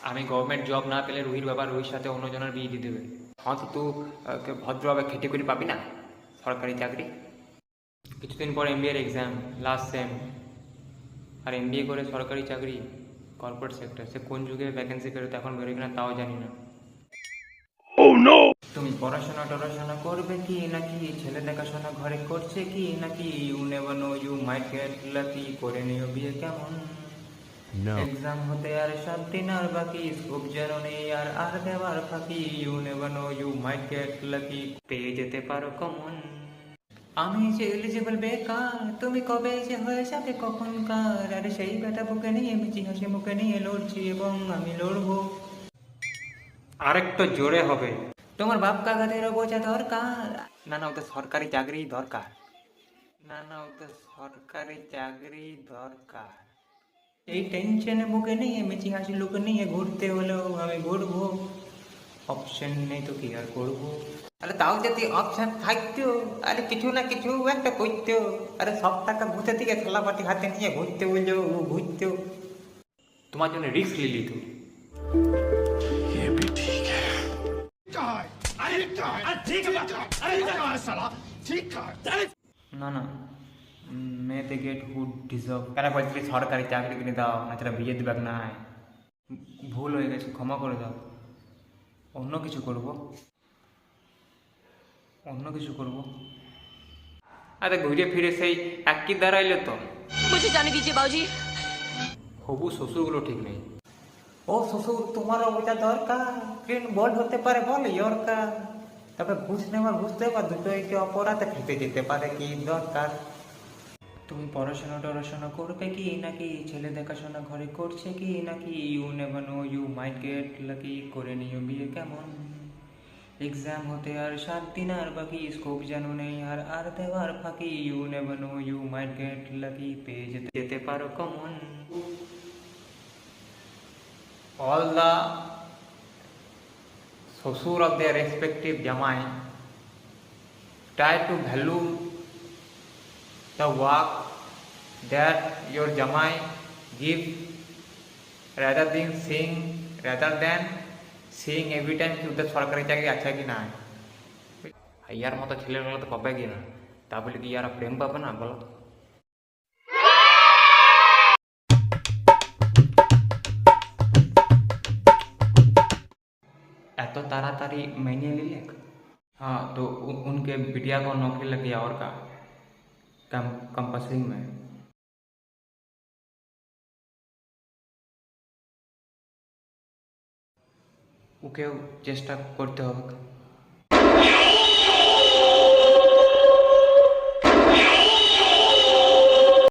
আমি government job না পেলে রুহির বাবা রুহির সাথে অন্যজনের বিয়ে দিয়ে দেবে। হ্যাঁ তো তুই ভদ্রভাবে খেটে করে পাবি না সরকারি চাকরি। কিছুদিন পর এমবিএর এক্সাম, লাস্ট সেম। আর এমবিএ করে সরকারি চাকরি, কর্পোরেট সেক্টর, সে কোন যুগে ভ্যাকেন্সি বেরোতে এখন বেরোয় কিনা তাও জানি না। তুমি পড়াশোনা টড়াশোনা করবে কি নাকি ছেলে দেখাশোনা ঘরে করছে কি নাকি, you never know you might get lucky, করে নিও বিয়ে কেমন। এক্সাম হতে আর 7 দিন আর বাকি, স্কোপ যেন নেই আর আর দেওয়ার ফাঁকি, you never know you might get lucky, পেয়ে যেতে পারো কমন। আমি যে এলিজিবল বেকার, তুমি কবে যে হয়ে যাবে কখনকার, আরে সেই বেটা বুকে নিয়ে মিচি হাসি মুখে নিয়ে লড়ছি এবং আমি লড়বো। আরেকটু জোরে হবে। তোমার বাপ কাকাদেরও বোঝা দরকার। না না, ওদের সরকারি চাকরি দরকার। না না, ওদের সরকারি চাকরি দরকার। এই টেনশনে বুকে নিয়ে মিচি হাসি লুকে নিয়ে ঘুরতে হলেও আমি ঘুরবো। অপশন নেই তো কি আর করবো। আরে তাও যদি অপশন থাকতো, আরে কিছু না কিছু একটা করতো। আরে সব টাকা ঘুরতে থেকে থালাবাটি হাতে নিয়ে ঘুরতে বললো, ও ঘুরতো। তোমার জন্য রিস্ক নিলি তুমি। না না, মে দে গেট হুড ডিজার্ভ কেন বলছিলি সরকারি চাকরি কিনে দাও, না সেটা বিয়ে দিবে না। ভুল হয়ে গেছে, ক্ষমা করে দাও। অন্য কিছু করব, অন্য কিছু করব। আরে ঘুরে ফিরে সেই একই দাঁড়াইলে তো। मुझे जाने दीजिए बाबूजी। হবু শ্বশুরগুলো ঠিক নেই। ও শ্বশুর, তোমারও বোঝা দরকার। ট্রেন বল হতে পারে বল ইয়র্কার। তবে ঘুষ নেওয়া ঘুষ দেওয়া দুটোই কি অপরাধে ফেটে যেতে পারে কি দরকার। তুমি পড়াশোনা টড়াশোনা করবে কি নাকি ছেলে দেখাশোনা ঘরে করছে কি নাকি, you never know you might get lucky, করে নিও বিয়ে কেমন। এক্সাম হতে আর 7 দিন আর বাকি, স্কোপ যেন নেই আর আর দেওয়ার ফাঁকি, you never know you might get lucky, পেয়ে যেতে যেতে পারো কমন। অল দ্য শ্বশুর অফ their respective জামাই try to value the work that your jamai give, rather than seeing every time কি ওদের সরকারি চাকরি আছে কি না। ইয়ার মতো ছেলেগুলো তো পাবে কি না, তা বলে কি ইয়ারা প্রেম পাবে না বলো। এত ताड़ाताड़ी मैंने ले लिया। हाँ तो उनके बिटिया को नौकरी लग गया और का कंपसिंग में। ওকেও চেষ্টা করতে হবে।